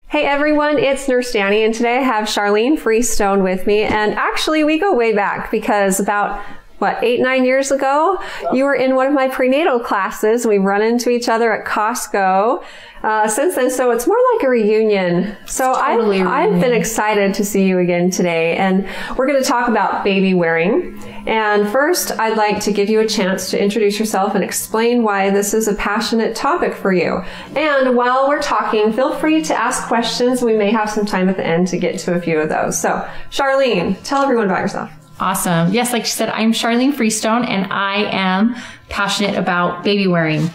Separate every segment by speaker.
Speaker 1: Hey everyone, it's Nurse Dani, and today I have Charlene Freestone with me. And actually, we go way back because about 8-9 years ago, you were in one of my prenatal classes. We've run into each other at Costco since then, so it's more like a reunion. So totally I've been excited to see you again today, and we're going to talk about baby wearing. And first, I'd like to give you a chance to introduce yourself and explain why this is a passionate topic for you. And while we're talking, feel free to ask questions. We may have some time at the end to get to a few of those. So, Charlene, tell everyone about yourself.
Speaker 2: Awesome. Yes, like you said, I'm Charlene Freestone, and I am passionate about baby wearing.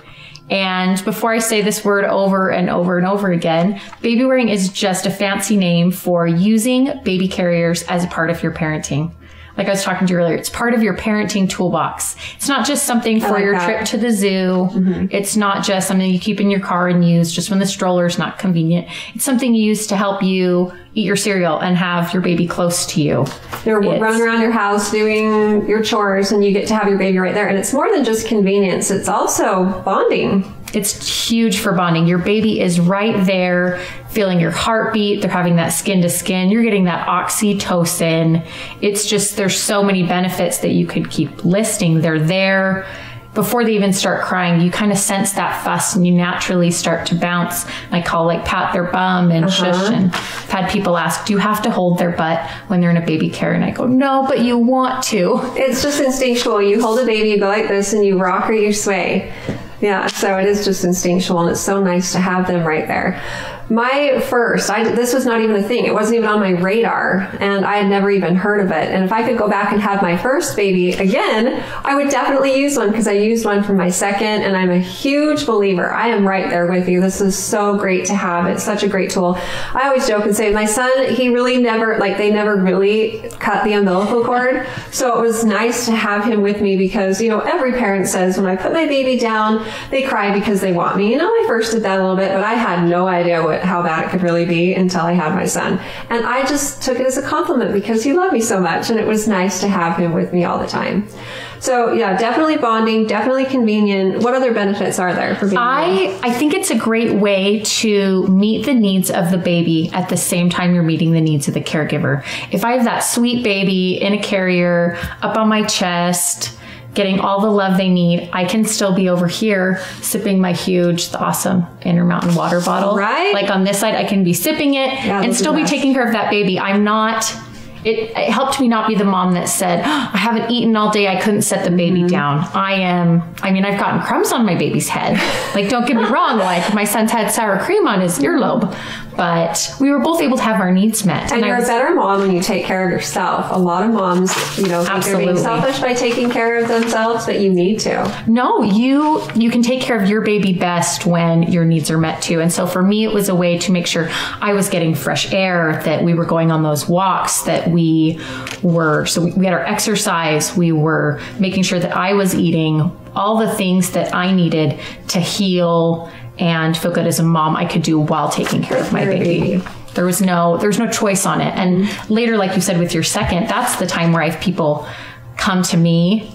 Speaker 2: And before I say this word over and over and over again, baby wearing is just a fancy name for using baby carriers as a part of your parenting. Like I was talking to you earlier, it's part of your parenting toolbox. It's not just something for your trip to the zoo. Mm-hmm. It's not just something you keep in your car and use just when the stroller's not convenient. It's something you use to help you eat your cereal and have your baby close to you.
Speaker 1: You're running around your house doing your chores and you get to have your baby right there. And it's more than just convenience. It's also bonding.
Speaker 2: It's huge for bonding. Your baby is right there feeling your heartbeat. They're having that skin to skin. You're getting that oxytocin. It's just, there's so many benefits that you could keep listing. They're there. Before they even start crying, you kind of sense that fuss and you naturally start to bounce. I call pat their bum and shush. And I've had people ask, do you have to hold their butt when they're in a baby carrier? And I go, no, but you want to.
Speaker 1: It's just instinctual. You hold a baby, you go like this and you rock or you sway. Yeah, so it is just instinctual, and it's so nice to have them right there. My first, this was not even a thing. It wasn't even on my radar, and I had never even heard of it. And if I could go back and have my first baby again, I would definitely use one because I used one for my second, and I'm a huge believer. I am right there with you. This is so great to have. It's such a great tool. I always joke and say, my son, he really never, they never really cut the umbilical cord. So it was nice to have him with me because, every parent says, when I put my baby down, they cry because they want me. I first did that a little bit, but I had no idea how bad it could really be until I had my son. And I just took it as a compliment because he loved me so much, and it was nice to have him with me all the time. So yeah, definitely bonding, definitely convenient. What other benefits are there for being
Speaker 2: I think it's a great way to meet the needs of the baby at the same time you're meeting the needs of the caregiver. If I have that sweet baby in a carrier up on my chest, getting all the love they need, I can still be over here sipping my awesome Intermountain water bottle.
Speaker 1: Right.
Speaker 2: Like on this side, I can be sipping it and still be taking care of that baby. It helped me not be the mom that said, I haven't eaten all day, I couldn't set the baby down. I've gotten crumbs on my baby's head. Don't get me wrong, my son's had sour cream on his earlobe, but we were both able to have our needs met.
Speaker 1: And you're a better mom when you take care of yourself. A lot of moms, think they're being selfish by taking care of themselves, but you need to.
Speaker 2: No, you can take care of your baby best when your needs are met too. And so for me, it was a way to make sure I was getting fresh air, that we were going on those walks, that we had our exercise, we were making sure that I was eating all the things that I needed to heal and feel good as a mom I could do while taking care of my baby. There was no choice on it. And later, like you said, with your second, that's the time where I have people come to me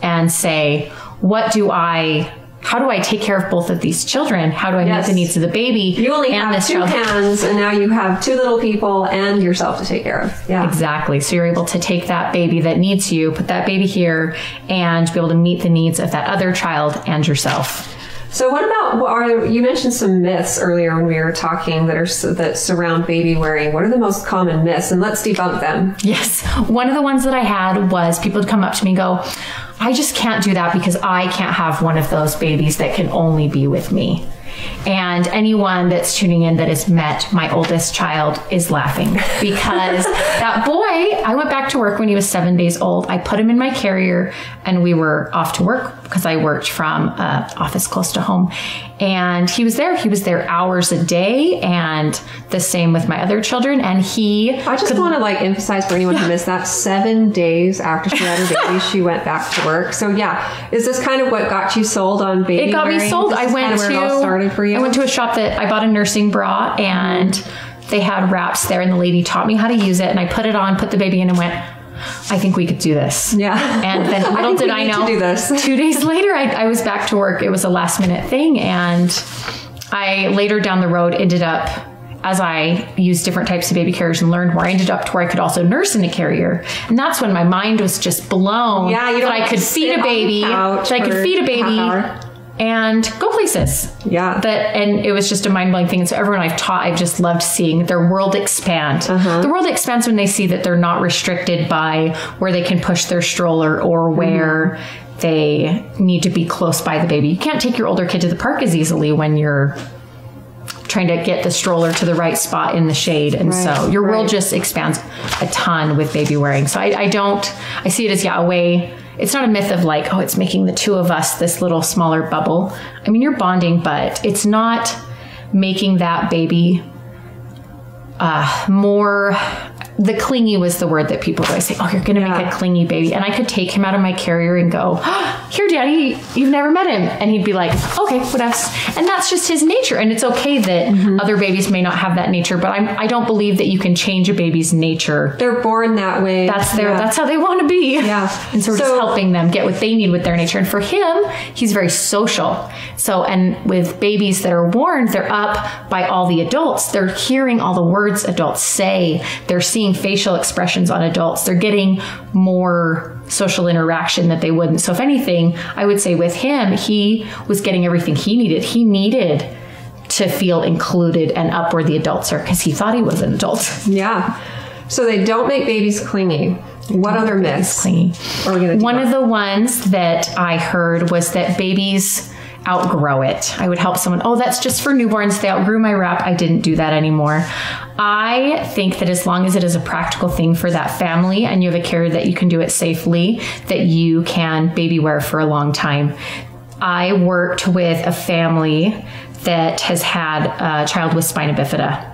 Speaker 2: and say, how do I take care of both of these children? How do I meet the needs of the baby?
Speaker 1: You only have two hands, and now you have two little people and yourself to take care of. Yeah,
Speaker 2: exactly. So you're able to take that baby that needs you, put that baby here, and be able to meet the needs of that other child and yourself.
Speaker 1: So what about, you mentioned some myths earlier when we were talking that surround baby wearing. What are the most common myths? And let's debunk them.
Speaker 2: Yes. One of the ones that I had was people would come up to me and go, I just can't do that because I can't have one of those babies that can only be with me. And anyone that's tuning in that has met my oldest child is laughing because that boy, I went back to work when he was 7 days old. I put him in my carrier and we were off to work because I worked from an office close to home. And he was there. He was there hours a day, and the same with my other children. And I
Speaker 1: just want to emphasize for anyone who missed that, 7 days after she had her baby, she went back to work. So yeah, is this kind of what got you sold on baby
Speaker 2: It got
Speaker 1: wearing?
Speaker 2: me sold.
Speaker 1: I went
Speaker 2: to a shop that I bought a nursing bra, and they had wraps there, and the lady taught me how to use it, and I put it on, put the baby in, and went, I think we could do this.
Speaker 1: Yeah.
Speaker 2: And then little did I know, 2 days later, I was back to work. It was a last minute thing. And I later down the road ended up as I used different types of baby carriers and learned more, I ended up to where I could also nurse in a carrier. And that's when my mind was just blown that I could feed a baby, and go places.
Speaker 1: Yeah.
Speaker 2: And it was just a mind-blowing thing. And so everyone I've taught, I've just loved seeing their world expand. The world expands when they see that they're not restricted by where they can push their stroller or where they need to be close by the baby. You can't take your older kid to the park as easily when you're trying to get the stroller to the right spot in the shade. And so your world just expands a ton with baby wearing. So I see it as, a way. It's not a myth of like, oh, it's making the two of us this little smaller bubble. I mean, you're bonding, but it's not making that baby more. The clingy was the word that people always say, oh, you're going to make a clingy baby. And I could take him out of my carrier and go, oh, here, Daddy, you've never met him. And he'd be like, okay, what else? And that's just his nature. And it's okay that other babies may not have that nature, but I don't believe that you can change a baby's nature.
Speaker 1: They're born that way.
Speaker 2: That's how they want to be.
Speaker 1: Yeah.
Speaker 2: And so we're just helping them get what they need with their nature. And for him, he's very social. So, and with babies that are born, they're up by all the adults. They're hearing all the words adults say. They're seeing facial expressions on adults. They're getting more social interaction that they wouldn't. So if anything, I would say with him, he was getting everything he needed. He needed to feel included and up where the adults are because he thought he was an adult.
Speaker 1: Yeah. So they don't make babies clingy. What other myths
Speaker 2: clingy?
Speaker 1: Are we going to
Speaker 2: One of the ones that I heard was that babies outgrow it. I would help someone, oh, that's just for newborns. They outgrew my wrap. I didn't do that anymore. I think that as long as it is a practical thing for that family and you have a carrier that you can do it safely, that you can baby wear for a long time. I worked with a family that has had a child with spina bifida.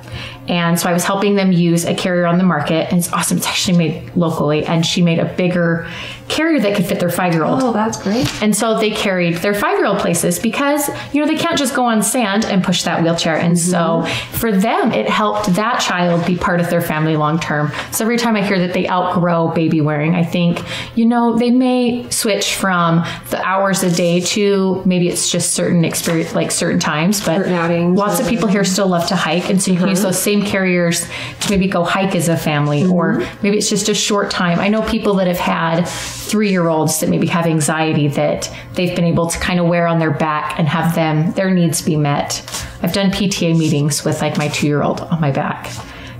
Speaker 2: And so I was helping them use a carrier on the market, and it's awesome. It's actually made locally, and she made a bigger carrier that could fit their 5-year-old.
Speaker 1: Oh, that's great.
Speaker 2: And so they carried their 5-year-old places because, they can't just go on sand and push that wheelchair. And so for them, it helped that child be part of their family long term. So every time I hear that they outgrow baby wearing, I think, they may switch from the hours a day to maybe it's just certain experience, like certain times, but
Speaker 1: certain outings,
Speaker 2: lots of people here still love to hike. And so you can use those same carriers to maybe go hike as a family, or maybe it's just a short time. I know people that have had 3-year-olds that maybe have anxiety that they've been able to kind of wear on their back and have their needs be met. I've done PTA meetings with like my 2-year-old on my back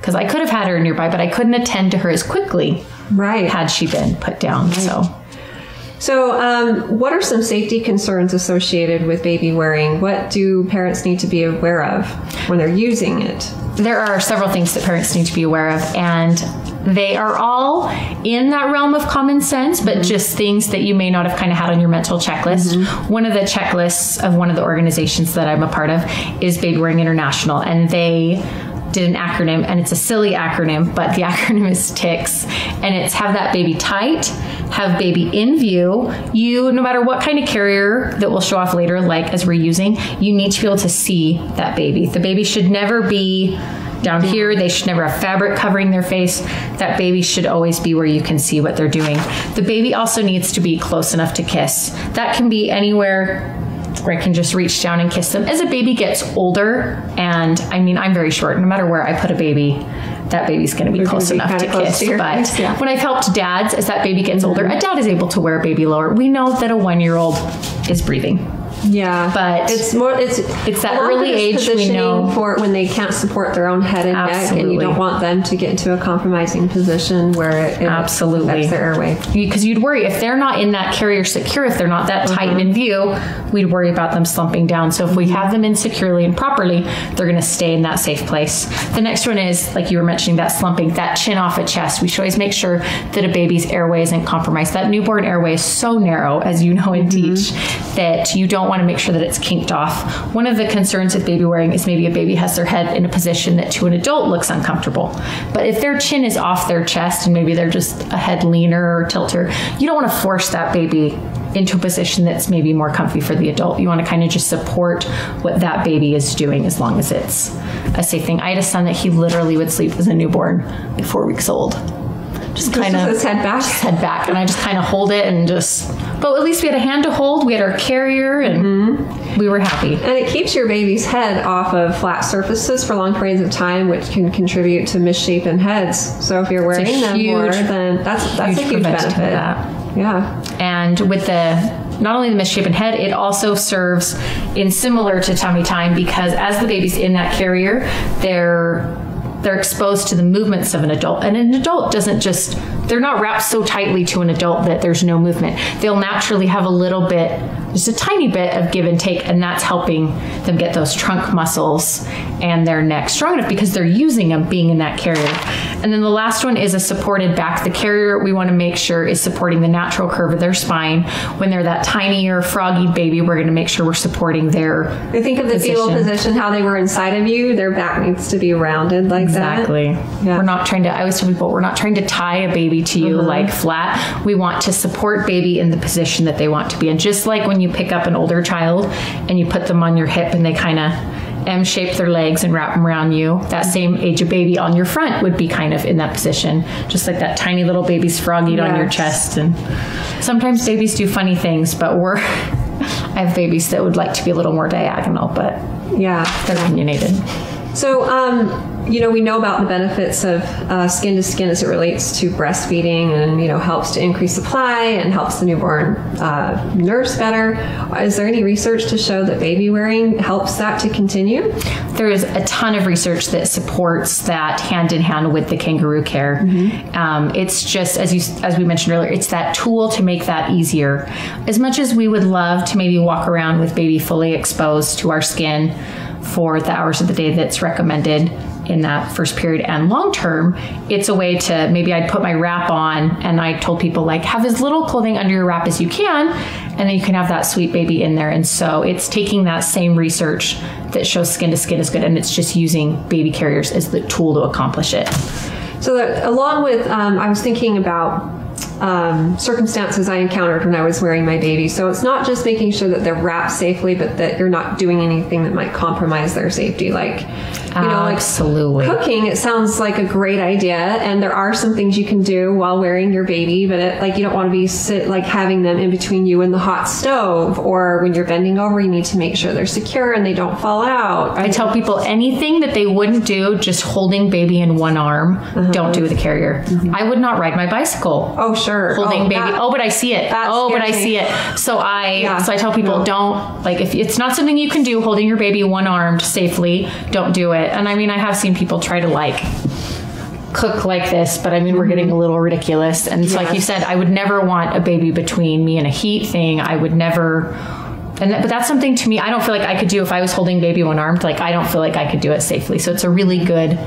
Speaker 2: because I could have had her nearby, but I couldn't attend to her as quickly had she been put down.
Speaker 1: So what are some safety concerns associated with baby wearing? What do parents need to be aware of when they're using it?
Speaker 2: There are several things that parents need to be aware of, and they are all in that realm of common sense, but just things that you may not have kind of had on your mental checklist. One of the checklists of one of the organizations that I'm a part of is Babywearing International, and they did an acronym, and it's a silly acronym, but the acronym is TICS, and it's have that baby tight, have baby in view. You, no matter what kind of carrier that we'll show off later, like as we're using, you need to be able to see that baby. The baby should never be down here. They should never have fabric covering their face. That baby should always be where you can see what they're doing. The baby also needs to be close enough to kiss. That can be anywhere where I can just reach down and kiss them. As a baby gets older, and I mean, I'm very short, no matter where I put a baby, that baby's going to be close enough to kiss. But when I've helped dads, as that baby gets older, a dad is able to wear a baby lower. We know that a 1-year-old is breathing.
Speaker 1: Yeah,
Speaker 2: but
Speaker 1: it's
Speaker 2: that early age we know
Speaker 1: for when they can't support their own head and neck, and you don't want them to get into a compromising position where it affects their airway.
Speaker 2: Because you'd worry if they're not in that carrier secure, if they're not that tight in view, we'd worry about them slumping down. So if we have them in securely and properly, they're going to stay in that safe place. The next one is, like you were mentioning, that slumping, that chin off a chest. We should always make sure that a baby's airway isn't compromised. That newborn airway is so narrow, as you know and teach, that you don't want to make sure that it's kinked off. One of the concerns with baby wearing is maybe a baby has their head in a position that to an adult looks uncomfortable. But if their chin is off their chest and maybe they're just a head leaner or tilter, you don't want to force that baby into a position that's maybe more comfy for the adult. You want to kind of just support what that baby is doing as long as it's a safe thing. I had a son that he literally would sleep as a newborn at 4 weeks old. Just kind of
Speaker 1: his head back,
Speaker 2: and I just kind of hold it and just. But at least we had a hand to hold. We had our carrier, and we were happy.
Speaker 1: And it keeps your baby's head off of flat surfaces for long periods of time, which can contribute to misshapen heads. So if you're wearing them more, then that's a huge benefit. Yeah.
Speaker 2: And with not only the misshapen head, it also serves in similar to tummy time, because as the baby's in that carrier, they're exposed to the movements of an adult. And an adult they're not wrapped so tightly to an adult that there's no movement. They'll naturally have a little bit, just a tiny bit of give and take, and that's helping them get those trunk muscles and their neck strong enough because they're using them being in that carrier. And then the last one is a supported back. The carrier we want to make sure is supporting the natural curve of their spine. When they're that tinier, froggy baby, we're going to make sure we're supporting their
Speaker 1: I think of the fetal position, how they were inside of you, their back needs to be rounded like
Speaker 2: exactly.
Speaker 1: that. Yeah.
Speaker 2: We're not trying to, I always tell people, we're not trying to tie a baby to you like flat. We want to support baby in the position that they want to be in. Just like when you pick up an older child and you put them on your hip and they kind of M-shape their legs and wrap them around you, that same age of baby on your front would be kind of in that position, just like that tiny little baby's froggied on your chest. And sometimes babies do funny things, but I have babies that would like to be a little more diagonal, but they're opinionated.
Speaker 1: So, we know about the benefits of skin to skin as it relates to breastfeeding, and, helps to increase supply and helps the newborn nurse better. Is there any research to show that baby wearing helps that to continue?
Speaker 2: There is a ton of research that supports that hand in hand with the kangaroo care. It's just, as we mentioned earlier, it's that tool to make that easier. As much as we would love to maybe walk around with baby fully exposed to our skin for the hours of the day that's recommended in that first period and long term, it's a way to, maybe I'd put my wrap on and I told people, like, have as little clothing under your wrap as you can, and then you can have that sweet baby in there. And so it's taking that same research that shows skin to skin is good, and it's just using baby carriers as the tool to accomplish it.
Speaker 1: So that, along with, I was thinking about circumstances I encountered when I was wearing my baby. So it's not just making sure that they're wrapped safely, but that you're not doing anything that might compromise their safety. Like,
Speaker 2: absolutely.
Speaker 1: Like cooking, it sounds like a great idea. And there are some things you can do while wearing your baby, but you don't want to be having them in between you and the hot stove, or when you're bending over, you need to make sure they're secure and they don't fall out.
Speaker 2: I tell people anything that they wouldn't do, just holding baby in one arm, don't do with a carrier. I would not ride my bicycle.
Speaker 1: Oh, sure.
Speaker 2: Holding baby. But I see it. But I see it. So I tell people, don't, if it's not something you can do, holding your baby one armed safely, don't do it. And I mean, I have seen people try to cook like this, but I mean, we're getting a little ridiculous. And it's like you said, I would never want a baby between me and a heat thing. I would never. But that's something to me, I don't feel like I could do if I was holding baby one armed. I don't feel like I could do it safely. So it's a really good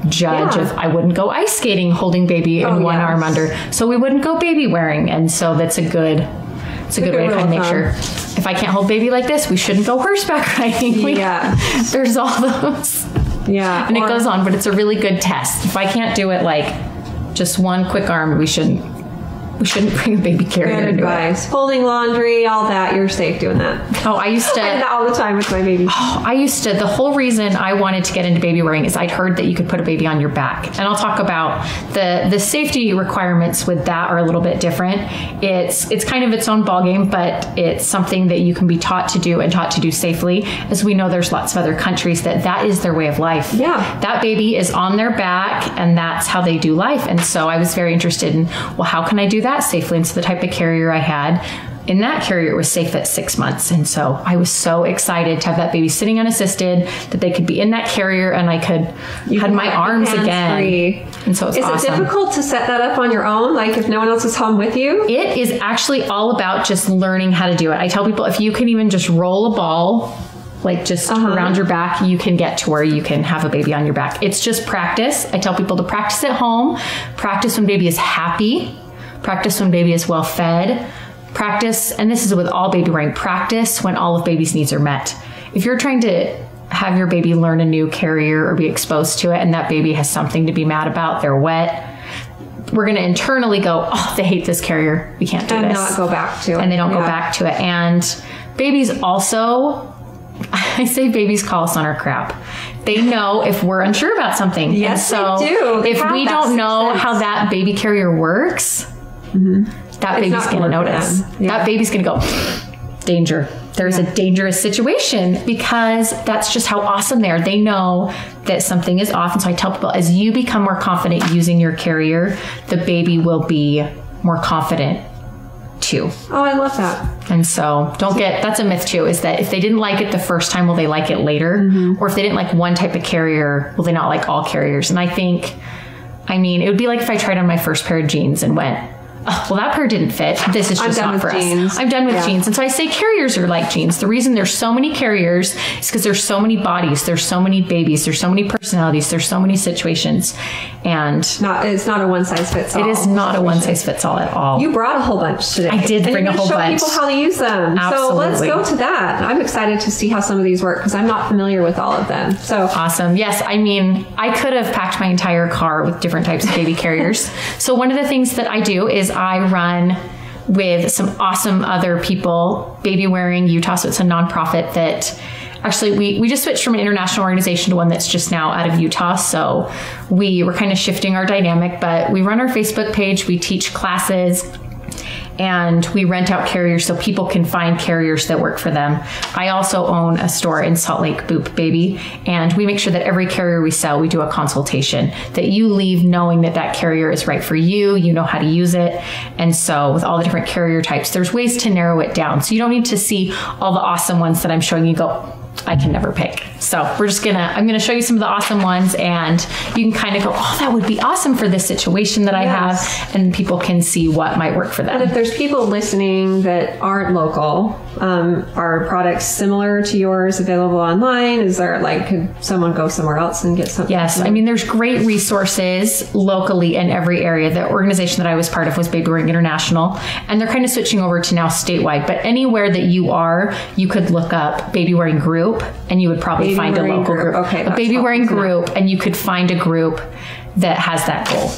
Speaker 2: judge of, I wouldn't go ice skating holding baby in one arm under. So we wouldn't go baby wearing. And so that's a good way to kind of make sure, if I can't hold baby like this, we shouldn't go horseback riding. There's all those. Yeah. And it goes on, but it's a really good test. If I can't do it just one quick arm, we shouldn't bring a baby carrier into it.
Speaker 1: Folding laundry, all that, you're safe doing that.
Speaker 2: Oh, I used to.
Speaker 1: I did that all the time with my baby.
Speaker 2: The whole reason I wanted to get into baby wearing is I'd heard that you could put a baby on your back. And I'll talk about the safety requirements with that are a little bit different. It's kind of its own ballgame, but it's something that you can be taught to do and taught to do safely. As we know, there's lots of other countries that is their way of life.
Speaker 1: Yeah.
Speaker 2: That baby is on their back and that's how they do life. And so I was very interested in, well, how can I do that safely? And so the type of carrier I had, in that carrier, it was safe at 6 months. And so I was so excited to have that baby sitting unassisted, that they could be in that carrier and I could had my arms again. Free. And so it's awesome.
Speaker 1: Is it difficult to set that up on your own? If no one else is home with you?
Speaker 2: It is actually all about just learning how to do it. I tell people, if you can even just roll a ball, around your back, you can get to where you can have a baby on your back. It's just practice. I tell people to practice at home, practice when baby is happy, practice when baby is well fed, practice, and this is with all baby wearing, practice when all of baby's needs are met. If you're trying to have your baby learn a new carrier or be exposed to it and that baby has something to be mad about, they're wet, we're going to internally go, oh, they hate this carrier, we can't do this.
Speaker 1: And not go back to it.
Speaker 2: And they don't go back to it. And babies also, I say babies call us on our crap. They know if we're unsure about something.
Speaker 1: Yes, so they do.
Speaker 2: If we don't know how that baby carrier works, that baby's going to notice. That baby's going to go, danger. there's a dangerous situation, because that's just how awesome they are. They know that something is off. And so I tell people, as you become more confident using your carrier, the baby will be more confident too.
Speaker 1: Oh, I love that.
Speaker 2: And so that's a myth too, is that if they didn't like it the first time, will they like it later? Or if they didn't like one type of carrier, will they not like all carriers? And I mean, it would be like if I tried on my first pair of jeans and went, oh, well, that pair didn't fit. This is just not for us. I'm done with jeans. And so I say carriers are like jeans. The reason there's so many carriers is because there's so many bodies, there's so many babies, there's so many personalities, there's so many situations. And
Speaker 1: it's not a one size fits all.
Speaker 2: It is not a one size fits all at all.
Speaker 1: You brought a whole bunch today.
Speaker 2: I did bring a whole bunch.
Speaker 1: Show people how to use them.
Speaker 2: Absolutely.
Speaker 1: So let's go to that. I'm excited to see how some of these work, because I'm not familiar with all of them. So
Speaker 2: awesome. Yes. I mean, I could have packed my entire car with different types of baby carriers. So one of the things that I do is I run with some awesome other people, Babywearing Utah. So it's a nonprofit that actually we just switched from an international organization to one that's just now out of Utah. So we were kind of shifting our dynamic, but we run our Facebook page, we teach classes, and we rent out carriers so people can find carriers that work for them. I also own a store in Salt Lake, Boop Baby, and we make sure that every carrier we sell, we do a consultation, that you leave knowing that that carrier is right for you, you know how to use it. And so with all the different carrier types, there's ways to narrow it down. So you don't need to see all the awesome ones that I'm showing you, go, I can never pick. So I'm gonna show you some of the awesome ones, and you can kind of go, oh, that would be awesome for this situation that I have, and people can see what might work for them.
Speaker 1: And if there's people listening that aren't local, are products similar to yours available online? Is there could someone go somewhere else and get something?
Speaker 2: Yes. I mean, there's great resources locally in every area. The organization that I was part of was Babywearing International, and they're kind of switching over to now statewide, but anywhere that you are, you could look up Babywearing Group, and you would probably find a local group.
Speaker 1: Okay,
Speaker 2: a Babywearing Group, and you could find a group that has that goal.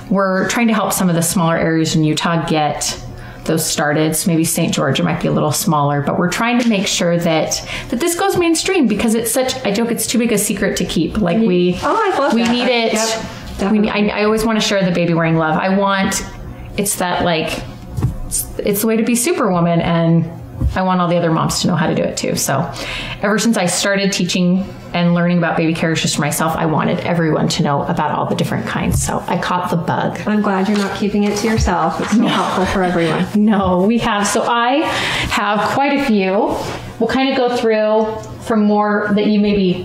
Speaker 2: We're trying to help some of the smaller areas in Utah get those started. So maybe St. George, it might be a little smaller, but we're trying to make sure that this goes mainstream, because it's I joke, it's too big a secret to keep. I love
Speaker 1: we
Speaker 2: that. Need it. Yep, I always want to share the baby wearing love. It's the way to be Superwoman, and I want all the other moms to know how to do it too. So ever since I started teaching and learning about baby carriers just for myself, I wanted everyone to know about all the different kinds. So I caught the bug.
Speaker 1: I'm glad you're not keeping it to yourself. It's so helpful for everyone.
Speaker 2: No, we have. So I have quite a few. We'll kind of go through from more that you maybe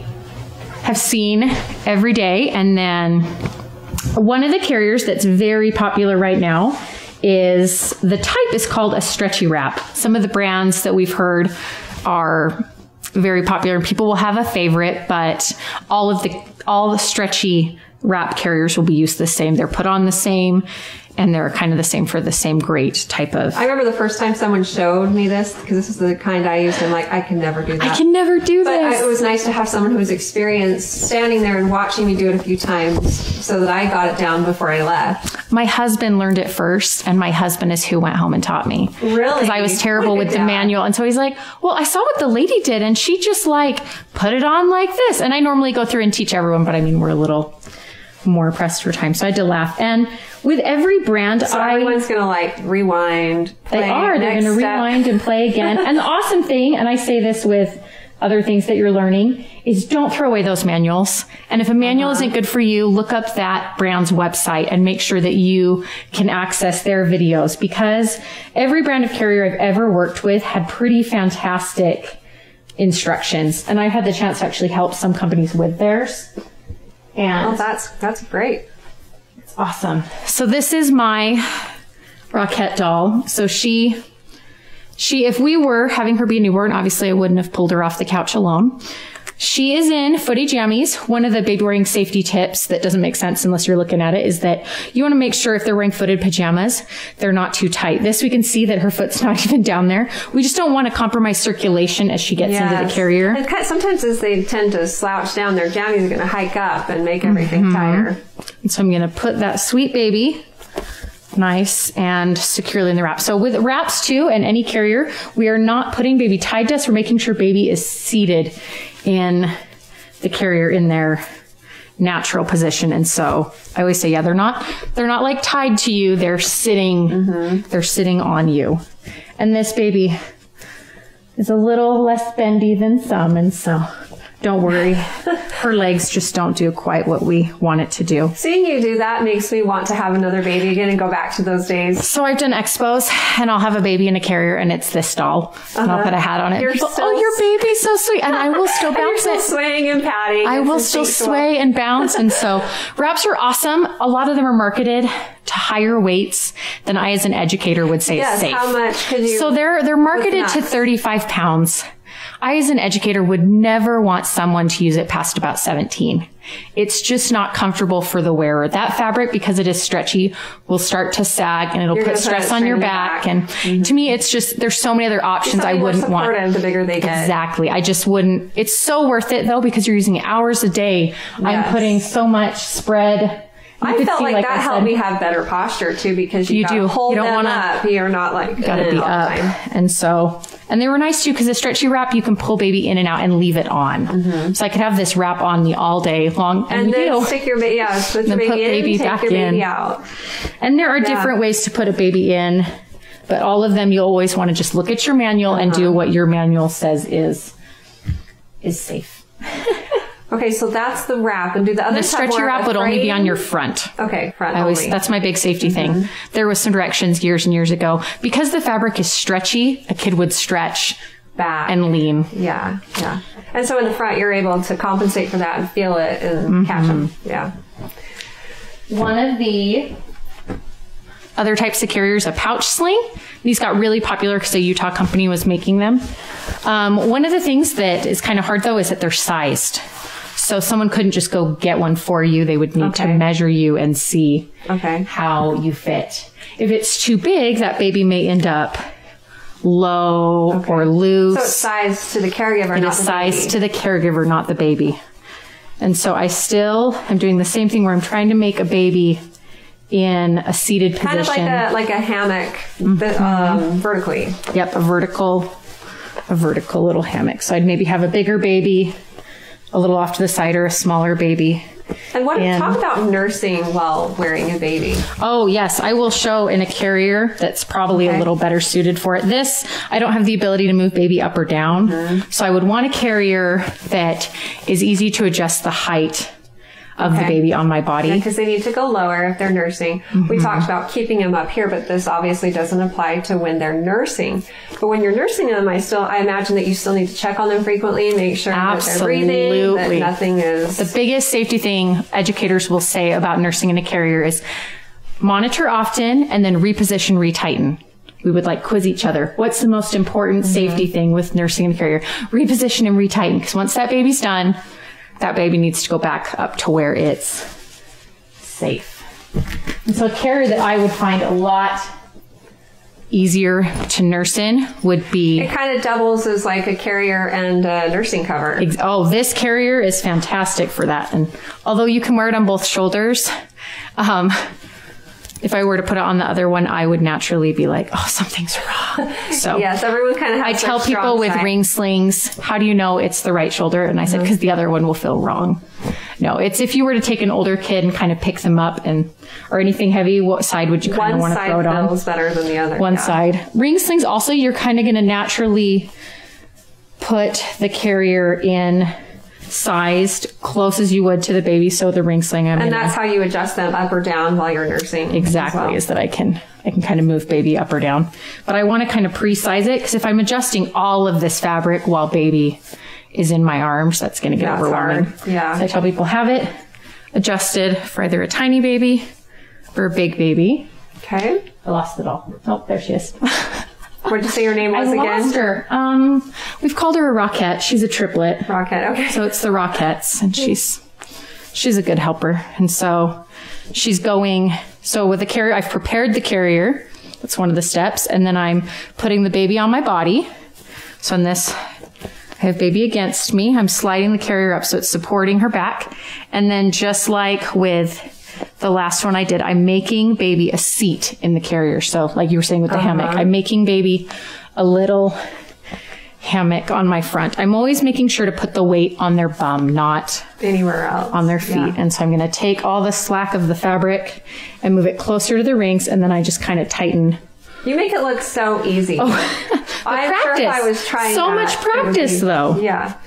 Speaker 2: have seen every day. And then one of the carriers that's very popular right now is, the type is called a stretchy wrap. Some of the brands that we've heard are very popular, and people will have a favorite, but all the stretchy wrap carriers will be used the same. They're put on the same, and they're kind of the same for the same great type of.
Speaker 1: I remember the first time someone showed me this, because this is the kind I used. I'm like, I can never do that.
Speaker 2: I can never do
Speaker 1: but
Speaker 2: this.
Speaker 1: It was nice to have someone who was experienced standing there and watching me do it a few times, so that I got it down before I left.
Speaker 2: My husband learned it first, and my husband is who went home and taught me.
Speaker 1: Really?
Speaker 2: Because I was terrible with the manual. And so he's like, well, I saw what the lady did, and she just put it on like this. And I normally go through and teach everyone, but I mean, we're a little more pressed for time. So I had to laugh. And with every brand,
Speaker 1: so everyone's going to rewind, play.
Speaker 2: They're going to rewind and play again. And the awesome thing, and I say this with other things that you're learning, is don't throw away those manuals. And if a manual isn't good for you, look up that brand's website and make sure that you can access their videos, because every brand of carrier I've ever worked with had pretty fantastic instructions. And I had the chance to actually help some companies with theirs. And
Speaker 1: that's great.
Speaker 2: It's awesome. So this is my Rockette doll. So she, if we were having her be a newborn, obviously I wouldn't have pulled her off the couch alone. She is in footy jammies. One of the baby wearing safety tips that doesn't make sense unless you're looking at it is that you want to make sure if they're wearing footed pajamas, they're not too tight. This, we can see that her foot's not even down there. We just don't want to compromise circulation as she gets into the carrier.
Speaker 1: And sometimes as they tend to slouch down, their jammies are going to hike up and make everything tighter.
Speaker 2: And so I'm going to put that sweet baby nice and securely in the wrap. So with wraps too, and any carrier, we are not putting baby tied to us. We're making sure baby is seated in the carrier in their natural position. And so I always say, they're not tied to you. They're sitting, they're sitting on you. And this baby is a little less bendy than some, and so don't worry. Her legs just don't do quite what we want it to do.
Speaker 1: Seeing you do that makes me want to have another baby again and go back to those days.
Speaker 2: So I've done expos, and I'll have a baby in a carrier, and it's this doll. And I'll put a hat on it. People, your baby's so sweet. And I will still bounce
Speaker 1: it. Swaying and patting.
Speaker 2: I will still sway and bounce. And so wraps are awesome. A lot of them are marketed to higher weights than I as an educator would say is safe.
Speaker 1: How much could you?
Speaker 2: So they're marketed to 35 pounds. I, as an educator, would never want someone to use it past about 17. It's just not comfortable for the wearer. That fabric, because it is stretchy, will start to sag, and it'll put stress on your back. And to me, it's just, there's so many other options I wouldn't want.
Speaker 1: The bigger they get.
Speaker 2: Exactly. I just wouldn't. It's so worth it, though, because you're using hours a day. Yes. I'm putting so much spread.
Speaker 1: I felt like that helped me have better posture too, because you do hold them up. You're not like
Speaker 2: gotta be up. And they were nice too, because the stretchy wrap you can pull baby in and out and leave it on. So I could have this wrap on me all day long, and
Speaker 1: then stick your baby
Speaker 2: put baby back in.
Speaker 1: Out.
Speaker 2: And there are different ways to put a baby in, but all of them you always want to just look at your manual and do what your manual says is safe.
Speaker 1: Okay, so that's the wrap, and do the other.
Speaker 2: The stretchy wrap would only be on your front.
Speaker 1: Okay, front only.
Speaker 2: That's my big safety thing. There was some directions years and years ago. Because the fabric is stretchy, a kid would stretch
Speaker 1: back
Speaker 2: and lean.
Speaker 1: Yeah. And so in the front, you're able to compensate for that and feel it and catch them. Yeah.
Speaker 2: One of the other types of carriers, a pouch sling. These got really popular because a Utah company was making them. One of the things that is kind of hard, though, is that they're sized. So someone couldn't just go get one for you. They would need to measure you and see how you fit. If it's too big, that baby may end up low or loose.
Speaker 1: So it's sized to the caregiver,
Speaker 2: not the baby. It is sized to the caregiver, not the baby. And so I still am doing the same thing where I'm trying to make a baby in a seated position.
Speaker 1: Kind of like a hammock, but vertically.
Speaker 2: Yep, a vertical little hammock. So I'd maybe have a bigger baby a little off to the side, or a smaller baby.
Speaker 1: And talk about nursing while wearing a baby.
Speaker 2: Oh, yes. I will show in a carrier that's probably a little better suited for it. This, I don't have the ability to move baby up or down. So I would want a carrier that is easy to adjust the height of the baby on my body.
Speaker 1: Because they need to go lower if they're nursing. We talked about keeping them up here, but this obviously doesn't apply to when they're nursing. But when you're nursing them, I imagine that you still need to check on them frequently and make sure that they're breathing, that nothing is...
Speaker 2: The biggest safety thing educators will say about nursing in a carrier is monitor often and then reposition, retighten. We would quiz each other. What's the most important safety thing with nursing in a carrier? Reposition and retighten, because once that baby's done, that baby needs to go back up to where it's safe. And so a carrier that I would find a lot easier to nurse in would be...
Speaker 1: It kind of doubles as like a carrier and a nursing cover.
Speaker 2: Oh, this carrier is fantastic for that. And although you can wear it on both shoulders, if I were to put it on the other one, I would naturally be like, oh, something's wrong. So
Speaker 1: yes, everyone kind of has
Speaker 2: I tell people with ring slings, how do you know it's the right shoulder? And I said, because the other one will feel wrong. No, it's if you were to take an older kid and kind of pick them up or anything heavy, what side would you kind of want to throw it on?
Speaker 1: One side feels better than the other.
Speaker 2: One side. Ring slings also, you're kind of going to naturally put the carrier in sized close as you would to the baby. So the ring sling,
Speaker 1: and that's how you adjust them up or down while you're nursing.
Speaker 2: Exactly, is that I can kind of move baby up or down, but I want to kind of pre-size it, because if I'm adjusting all of this fabric while baby is in my arms, that's going to get overwhelming.
Speaker 1: Hard. Yeah.
Speaker 2: So I tell people, have it adjusted for either a tiny baby or a big baby.
Speaker 1: Okay.
Speaker 2: I lost it all. Oh, there she is.
Speaker 1: What did you say your name was again?
Speaker 2: I lost her. We've called her a Rockette. She's a triplet.
Speaker 1: Rockette, okay.
Speaker 2: So it's the Rockettes, and she's a good helper. And so she's going, so with the carrier, I've prepared the carrier. That's one of the steps. And then I'm putting the baby on my body. So in this, I have baby against me. I'm sliding the carrier up so it's supporting her back. And then just like with the last one I did, I'm making baby a seat in the carrier. So like you were saying with the hammock, I'm making baby a little hammock on my front. I'm always making sure to put the weight on their bum, not
Speaker 1: anywhere else,
Speaker 2: on their feet. Yeah. And so I'm going to take all the slack of the fabric and move it closer to the rings. And then I just kind of tighten.
Speaker 1: You make it look so easy.
Speaker 2: Oh,
Speaker 1: I'm
Speaker 2: practice.
Speaker 1: sure if I was trying
Speaker 2: so much practice though.
Speaker 1: Yeah.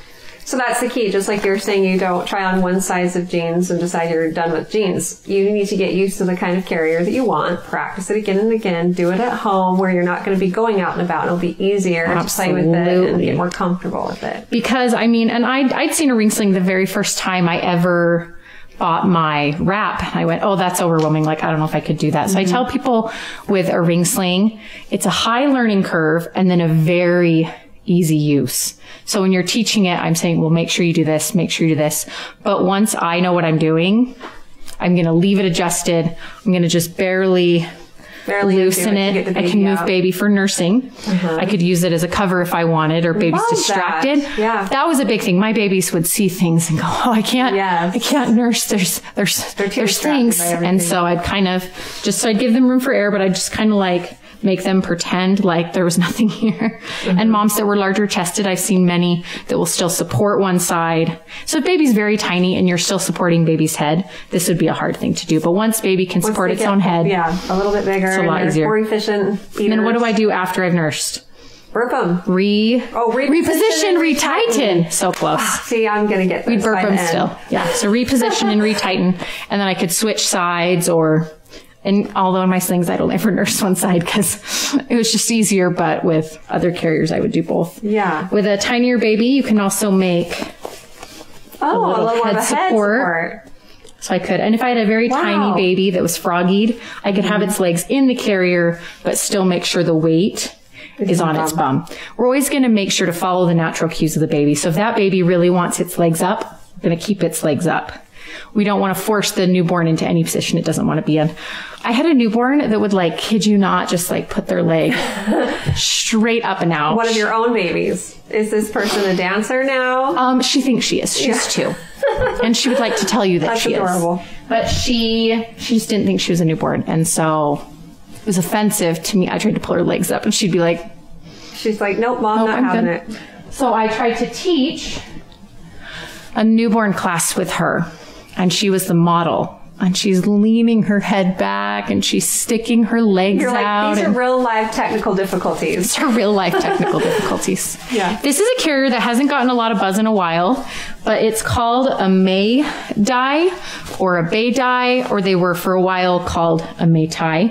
Speaker 1: So that's the key. Just like you're saying, you don't try on one size of jeans and decide you're done with jeans. You need to get used to the kind of carrier that you want. Practice it again and again. Do it at home where you're not going to be going out and about. It'll be easier to play with it and get more comfortable with it.
Speaker 2: Because, I mean, and I'd seen a ring sling the very first time I ever bought my wrap. I went, oh, that's overwhelming. Like, I don't know if I could do that. So I tell people with a ring sling, it's a high learning curve and then a very easy use. So when you're teaching it, I'm saying, well, make sure you do this, make sure you do this. But once I know what I'm doing, I'm going to leave it adjusted. I'm going to just barely loosen it. I can move baby for nursing. I could use it as a cover if I wanted, or baby's distracted.
Speaker 1: Yeah.
Speaker 2: That was a big thing. My babies would see things and go, oh, I can't nurse. There's things. And so I'd kind of so I'd give them room for error, but I'd just kind of like make them pretend like there was nothing here. And moms that were larger chested, I've seen many that will still support one side. So if baby's very tiny and you're still supporting baby's head, this would be a hard thing to do. But once baby can support its own head,
Speaker 1: a little bit bigger,
Speaker 2: it's a lot easier.
Speaker 1: More efficient.
Speaker 2: And then what do I do after I've nursed?
Speaker 1: Burp them.
Speaker 2: Reposition, retighten. So close.
Speaker 1: See, I'm going to get this.
Speaker 2: We'd burp them still. Yeah. So reposition and retighten. And then I could switch sides and although in my slings, I'd only ever nurse one side because it was just easier. But with other carriers, I would do both.
Speaker 1: Yeah.
Speaker 2: With a tinier baby, you can also make a little head support. So I could. And if I had a very tiny baby that was froggied, I could have its legs in the carrier, but still make sure the weight is on its bum. We're always going to make sure to follow the natural cues of the baby. So if that baby really wants its legs up, I'm going to keep its legs up. We don't want to force the newborn into any position it doesn't want to be in. I had a newborn that would, like, kid you not, just like put their leg straight up and out.
Speaker 1: One of your own babies. Is this person a dancer now?
Speaker 2: She thinks she is. She's 2. And she would like to tell you that she
Speaker 1: adorable.
Speaker 2: Is. But she just didn't think she was a newborn. And so it was offensive to me. I tried to pull her legs up and she'd be like...
Speaker 1: She's like, nope, Mom, not having it.
Speaker 2: So I tried to teach a newborn class with her. And she was the model. And she's leaning her head back and she's sticking her legs out.
Speaker 1: These are real life technical difficulties.
Speaker 2: These are real life technical difficulties.
Speaker 1: Yeah.
Speaker 2: This is a carrier that hasn't gotten a lot of buzz in a while, but it's called a Mei Tai or a Baby, or they were for a while called a Mei Tai.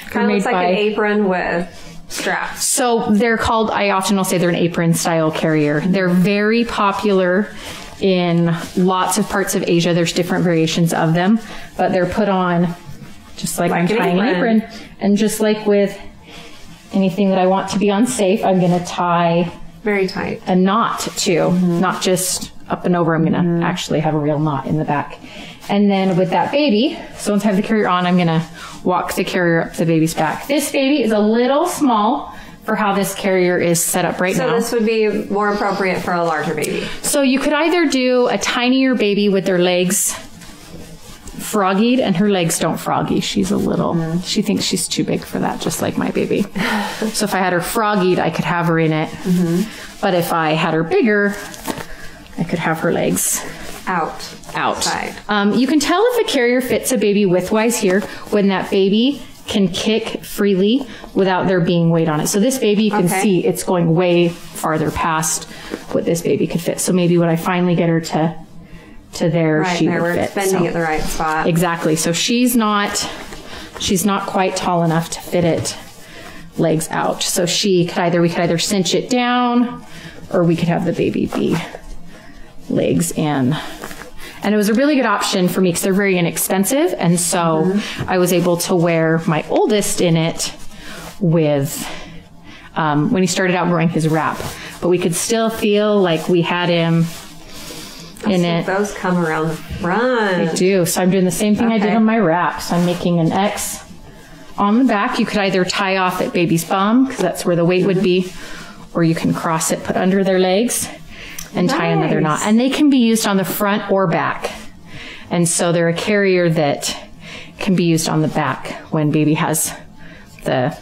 Speaker 1: Kind of looks like an apron with straps.
Speaker 2: So they're called, I often will say they're an apron style carrier. They're very popular in lots of parts of Asia. There's different variations of them, but they're put on just like I'm tying an apron. And just like with anything that I want to be unsafe, I'm going to tie
Speaker 1: very tight
Speaker 2: a knot too, not just up and over. I'm going to actually have a real knot in the back. And then with that baby, so once I have the carrier on, I'm going to walk the carrier up the baby's back. This baby is a little small for how this carrier is set up now.
Speaker 1: So this would be more appropriate for a larger baby.
Speaker 2: So you could either do a tinier baby with their legs froggied, and her legs don't froggy. She's a little, she thinks she's too big for that, just like my baby. So if I had her froggied, I could have her in it. But if I had her bigger, I could have her legs out. You can tell if a carrier fits a baby widthwise here when that baby can kick freely without there being weight on it. So this baby, you can see it's going way farther past what this baby could fit. So maybe when I finally get her to there, she would fit.
Speaker 1: Bending at the right spot.
Speaker 2: Exactly. So she's not quite tall enough to fit it legs out. So we could either cinch it down, or we could have the baby be legs in. And it was a really good option for me because they're very inexpensive. And so I was able to wear my oldest in it with, when he started out wearing his wrap. But we could still feel like we had him in it.
Speaker 1: Those come around the front.
Speaker 2: They do. So I'm doing the same thing I did on my wrap. So I'm making an X on the back. You could either tie off at baby's bum, because that's where the weight would be, or you can cross it, put under their legs, and tie another knot. And they can be used on the front or back. And so they're a carrier that can be used on the back when baby has the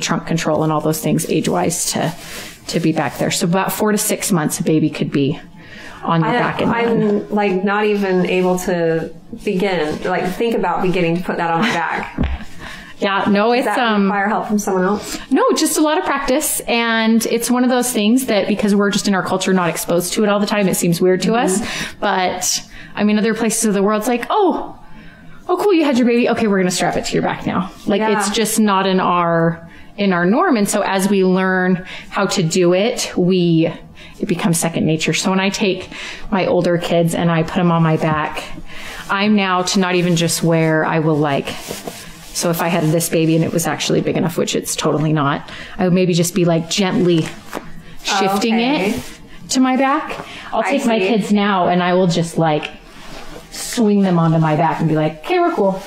Speaker 2: trunk control and all those things age-wise to be back there. So about 4 to 6 months a baby could be on your back. And
Speaker 1: I'm like not even able to think about beginning to put that on my back.
Speaker 2: Yeah, no, it's
Speaker 1: Does that require help from someone else?
Speaker 2: No, just a lot of practice. And it's one of those things that because we're just in our culture not exposed to it all the time, it seems weird to us. But I mean, other places of the world, it's like, oh, cool, you had your baby. Okay, we're going to strap it to your back now. Like it's just not in our norm. And so as we learn how to do it, it becomes second nature. So when I take my older kids and I put them on my back, I'm now to not even just where I will so if I had this baby and it was actually big enough, which it's totally not, I would maybe just be like gently shifting it to my back. I'll take my kids now and I will just like swing them onto my back and be like, okay, we're cool.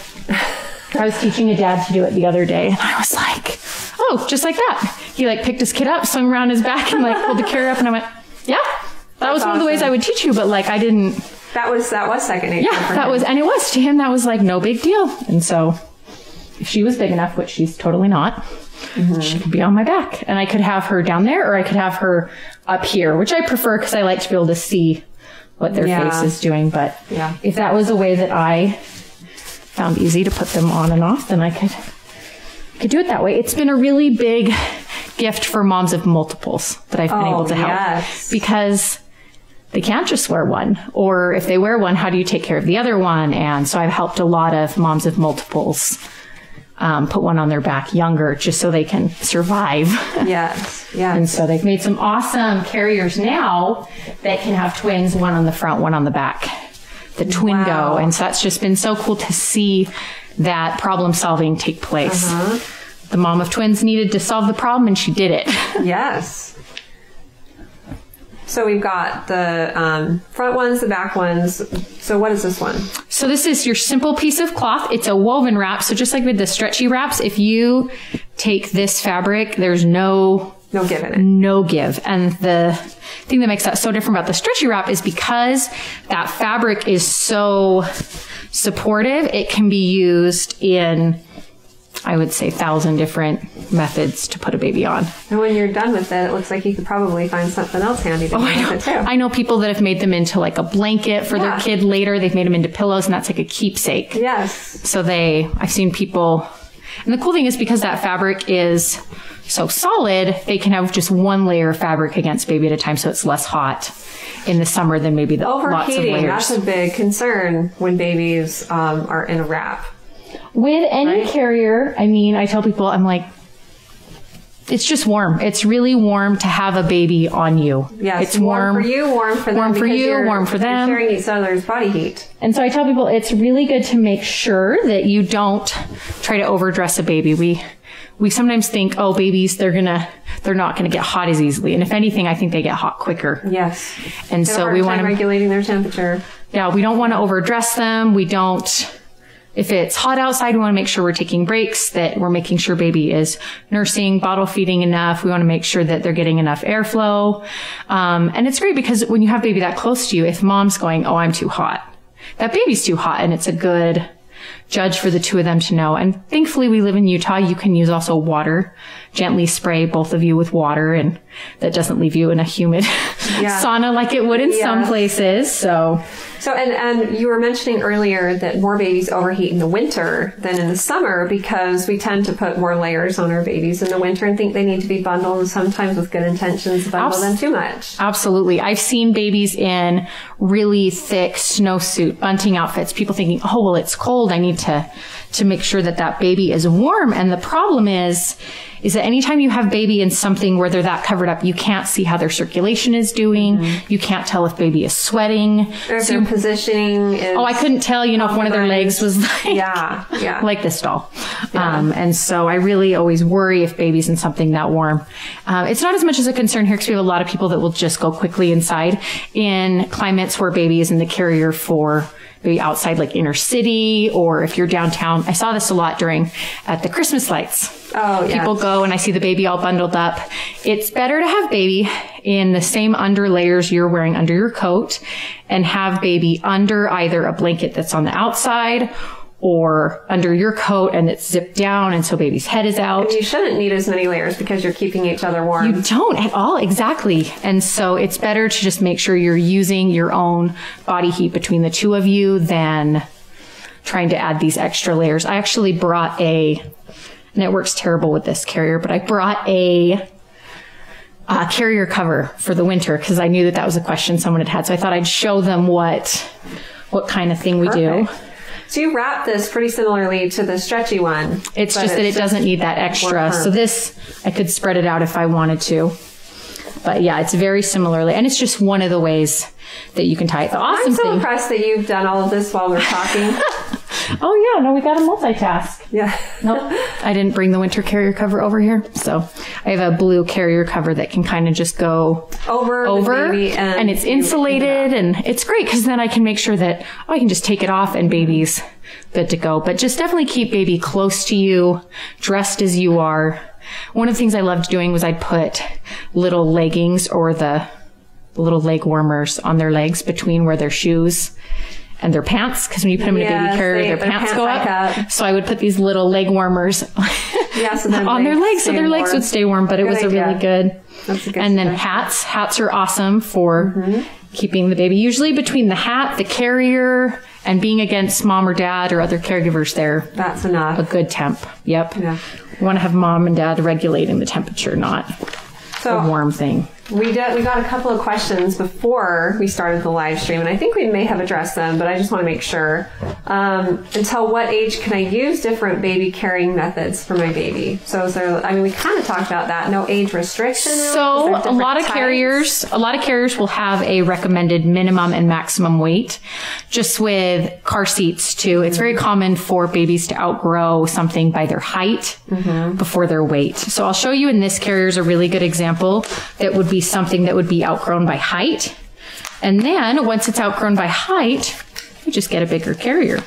Speaker 2: I was teaching a dad to do it the other day and I was like, oh, just like that. He like picked his kid up, swung around his back and like pulled the carrier up and I went, yeah, that was one of the ways I would teach you, but like I didn't.
Speaker 1: That was second nature.
Speaker 2: Yeah, and it was to him, that was like no big deal. And so if she was big enough, which she's totally not, she could be on my back and I could have her down there or I could have her up here, which I prefer because I like to be able to see what their face is doing. But if that was a way that I found easy to put them on and off, then I could do it that way. It's been a really big gift for moms of multiples that I've been able to help because they can't just wear one, or if they wear one, how do you take care of the other one? And so I've helped a lot of moms of multiples put one on their back younger just so they can survive. Yes. And so they've made some awesome carriers now that can have twins, one on the front, one on the back, the Twingo. And so that's just been so cool to see that problem solving take place. The mom of twins needed to solve the problem and she did it. Yes.
Speaker 1: So we've got the front ones, the back ones. So what is this one?
Speaker 2: So this is your simple piece of cloth. It's a woven wrap. So just like with the stretchy wraps, if you take this fabric, there's no
Speaker 1: give in it.
Speaker 2: No give. And the thing that makes that so different about the stretchy wrap is because that fabric is so supportive, it can be used in, I would say, 1,000 different methods to put a baby on.
Speaker 1: And when you're done with it, it looks like you could probably find something else handy to do with it too.
Speaker 2: I know people that have made them into like a blanket for their kid later. They've made them into pillows and that's like a keepsake.
Speaker 1: Yes.
Speaker 2: So I've seen people, and the cool thing is because that fabric is so solid, they can have just one layer of fabric against baby at a time so it's less hot in the summer than maybe the lots of layers.
Speaker 1: That's a big concern when babies are in a wrap.
Speaker 2: With any carrier, I mean, I tell people, I'm like, it's just warm. It's really warm to have a baby on you.
Speaker 1: Yes,
Speaker 2: it's warm
Speaker 1: for you, warm for them.
Speaker 2: Warm for you, warm for them.
Speaker 1: You're sharing each other's body heat.
Speaker 2: And so I tell people it's really good to make sure that you don't try to overdress a baby. We sometimes think, oh, babies, they're not gonna get hot as easily. And if anything, I think they get hot quicker.
Speaker 1: Yes.
Speaker 2: And so we want to
Speaker 1: regulating their temperature.
Speaker 2: Yeah, we don't want to overdress them. If it's hot outside, we want to make sure we're taking breaks, that we're making sure baby is nursing, bottle feeding enough. We want to make sure that they're getting enough airflow. And it's great because when you have baby that close to you, if mom's going, oh, I'm too hot, that baby's too hot. And it's a good judge for the two of them to know. And thankfully we live in Utah. You can use also water, gently spray both of you with water, and that doesn't leave you in a humid sauna like it would in some places. So
Speaker 1: and you were mentioning earlier that more babies overheat in the winter than in the summer because we tend to put more layers on our babies in the winter and think they need to be bundled, and sometimes with good intentions bundle them too much.
Speaker 2: Absolutely. I've seen babies in really thick snowsuit bunting outfits, people thinking, oh, well, it's cold, I need to make sure that baby is warm. And the problem is that anytime you have baby in something where they're that covered up, you can't see how their circulation is doing. You can't tell if baby is sweating.
Speaker 1: Or if their positioning is...
Speaker 2: Oh, I couldn't tell, if one of their legs was like...
Speaker 1: Yeah.
Speaker 2: Like this doll. And so I really always worry if baby's in something that warm. It's not as much as a concern here because we have a lot of people that will just go quickly inside in climates where baby is in the carrier for maybe outside, like inner city, or if you're downtown. I saw this a lot at the Christmas lights.
Speaker 1: Oh, yeah.
Speaker 2: People go and I see the baby all bundled up. It's better to have baby in the same under layers you're wearing under your coat and have baby under either a blanket that's on the outside or under your coat and it's zipped down and so baby's head is out.
Speaker 1: And you shouldn't need as many layers because you're keeping each other warm.
Speaker 2: You don't at all, exactly. And so it's better to just make sure you're using your own body heat between the two of you than trying to add these extra layers. I actually brought and it works terrible with this carrier, but I brought a carrier cover for the winter because I knew that was a question someone had had. So I thought I'd show them what kind of thing we do.
Speaker 1: So you wrap this pretty similarly to the stretchy one.
Speaker 2: It's just that it doesn't need that extra. So this, I could spread it out if I wanted to. But yeah, it's very similarly. And it's just one of the ways that you can tie it. The awesome thing.
Speaker 1: I'm so impressed that you've done all of this while we're talking.
Speaker 2: Oh yeah, no, we got to multitask.
Speaker 1: Yeah.
Speaker 2: Nope, I didn't bring the winter carrier cover over here. So I have a blue carrier cover that can kind of just go over the baby and it's insulated and it's great because then I can make sure that I can just take it off and baby's good to go. But just definitely keep baby close to you, dressed as you are. One of the things I loved doing was I'd put little leggings or the little leg warmers on their legs between where their shoes and their pants, because when you put them in a baby carrier, their pants go up. So I would put these little leg warmers on their legs so their legs would stay warm, but it was a really good. And then hats. Hats are awesome for keeping the baby. Usually between the hat, the carrier, and being against mom or dad or other caregivers there.
Speaker 1: That's enough.
Speaker 2: A good temp. Yep.
Speaker 1: Yeah.
Speaker 2: You want to have mom and dad regulating the temperature, not a warm thing.
Speaker 1: We got a couple of questions before we started the live stream, and I think we may have addressed them, but I just want to make sure. Until what age can I use different baby carrying methods for my baby? So is there, I mean, we kind of talked about that. No age restriction.
Speaker 2: So a lot of carriers will have a recommended minimum and maximum weight, just with car seats too. It's very common for babies to outgrow something by their height before their weight. So I'll show you in this carrier is a really good example that would be something that would be outgrown by height. And then once it's outgrown by height, you just get a bigger carrier.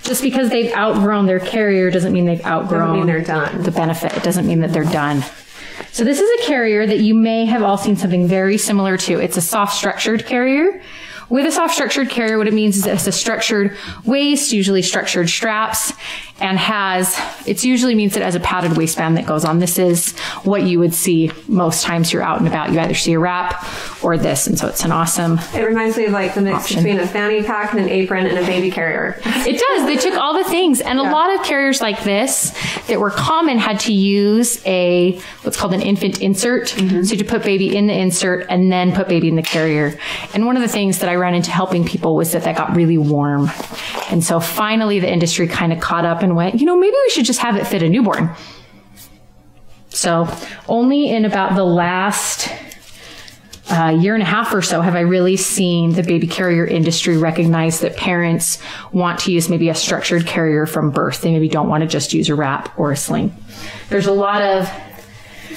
Speaker 2: Just because they've outgrown their carrier doesn't mean they've outgrown
Speaker 1: they're done.
Speaker 2: The benefit. It doesn't mean that they're done. So this is a carrier that you may have all seen something very similar to. It's a soft structured carrier. With a soft structured carrier, what it means is it's a structured waist, usually structured straps, and it usually means it has a padded waistband that goes on. This is what you would see most times you're out and about. You either see a wrap or this, and so it's an awesome
Speaker 1: It reminds me of like the mix between a fanny pack and an apron and a baby carrier.
Speaker 2: It does. They took all the things, and a lot of carriers like this that were common had to use what's called an infant insert. So to put baby in the insert and then put baby in the carrier. And one of the things that I ran into helping people was that got really warm. And so finally the industry kind of caught up and went, maybe we should just have it fit a newborn. So only in about the last year and a half or so have I really seen the baby carrier industry recognize that parents want to use maybe a structured carrier from birth. They maybe don't want to just use a wrap or a sling. There's a lot of...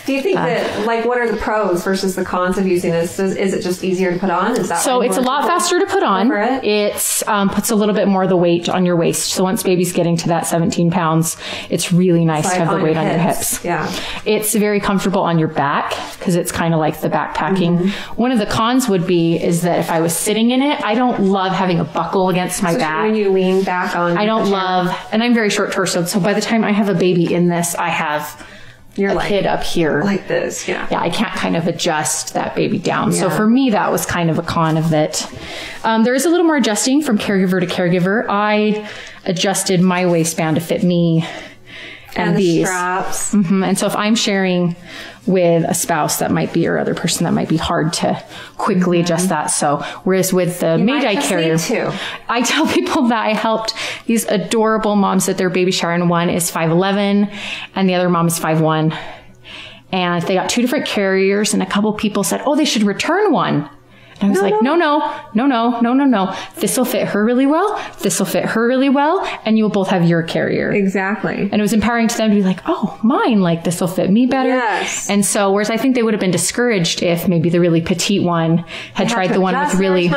Speaker 1: Do you think that, what are the pros versus the cons of using this? Is it just easier to put on?
Speaker 2: So it's a lot faster to put on. It puts a little bit more of the weight on your waist. So once baby's getting to that 17 pounds, it's really nice to have the weight on your hips.
Speaker 1: Yeah.
Speaker 2: It's very comfortable on your back because it's kind of like the backpacking. One of the cons would be is that if I was sitting in it, I don't love having a buckle against my back.
Speaker 1: When you lean back on.
Speaker 2: I don't love, and I'm very short torsoed. So by the time I have a baby in this, I have kid up here.
Speaker 1: Like this, yeah.
Speaker 2: Yeah, I can't kind of adjust that baby down. Yeah. So for me, that was kind of a con of it. There is a little more adjusting from caregiver to caregiver. I adjusted my waistband to fit me and these
Speaker 1: straps.
Speaker 2: And so if I'm sharing with a spouse that might be, or other person that might be hard to quickly adjust that. So whereas with the Mei Tai carrier, I tell people that I helped these adorable moms at their baby shower, and one is 5'11" and the other mom is 5'1", and they got two different carriers, and a couple people said, oh, they should return one. And I was no. This will fit her really well. This will fit her really well. And you will both have your carrier.
Speaker 1: Exactly.
Speaker 2: And it was empowering to them to be like, oh, mine, this will fit me better.
Speaker 1: Yes.
Speaker 2: And so, whereas I think they would have been discouraged if maybe the really petite one had tried the one with really,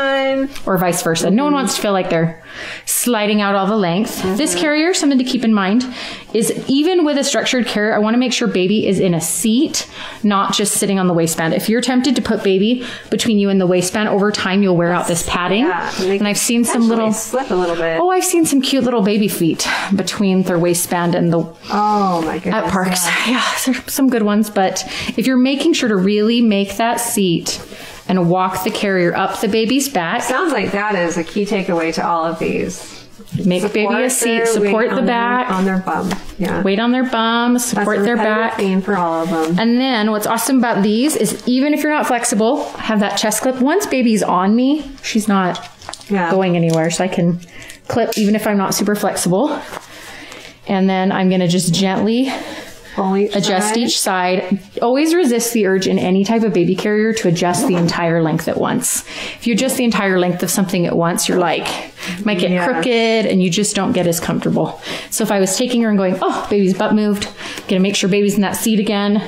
Speaker 2: or vice versa. No one wants to feel like they're sliding out all the length. This carrier, something to keep in mind, is even with a structured carrier, I want to make sure baby is in a seat, not just sitting on the waistband. If you're tempted to put baby between you and the waistband, over time you'll wear out this padding. And I've seen some little
Speaker 1: slip a little bit.
Speaker 2: Oh, I've seen some cute little baby feet between their waistband and the
Speaker 1: my goodness,
Speaker 2: at parks. Yeah, there's some good ones. But if you're making sure to really make that seat and walk the carrier up the baby's back.
Speaker 1: Sounds like that is a key takeaway to all of these.
Speaker 2: Make baby a seat, support the back.
Speaker 1: On their bum. Yeah.
Speaker 2: Weight on their bum, support their back.
Speaker 1: For all of them.
Speaker 2: And then what's awesome about these is even if you're not flexible, have that chest clip. Once baby's on me, she's not going anywhere. So I can clip even if I'm not super flexible. And then I'm going to just gently adjust each side. Always resist the urge in any type of baby carrier to adjust the entire length at once. If you adjust the entire length of something at once, you're like, might get crooked and you just don't get as comfortable. So if I was taking her and going, oh, baby's butt moved, gonna make sure baby's in that seat again.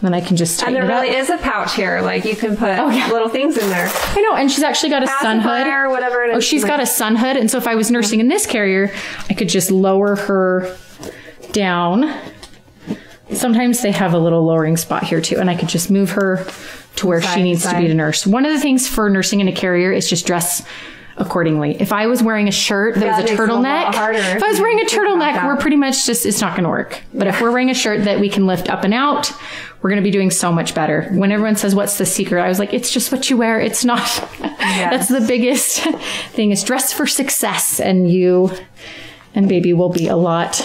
Speaker 2: Then I can just tighten it up.
Speaker 1: And there really is a pouch here. Like you can put little things in there.
Speaker 2: I know. And she's actually got a sun hood.
Speaker 1: Or whatever it is.
Speaker 2: Oh, she's got a sun hood. And so if I was nursing in this carrier, I could just lower her down. Sometimes they have a little lowering spot here too, and I could just move her to where she needs to be to nurse. One of the things for nursing in a carrier is just dress accordingly. If I was wearing a shirt that was a turtleneck, if I was wearing a turtleneck, we're pretty much just, it's not going to work. But if we're wearing a shirt that we can lift up and out, we're going to be doing so much better. When everyone says, what's the secret? I was like, it's just what you wear. It's not. That's the biggest thing is dress for success, and you and baby will be a lot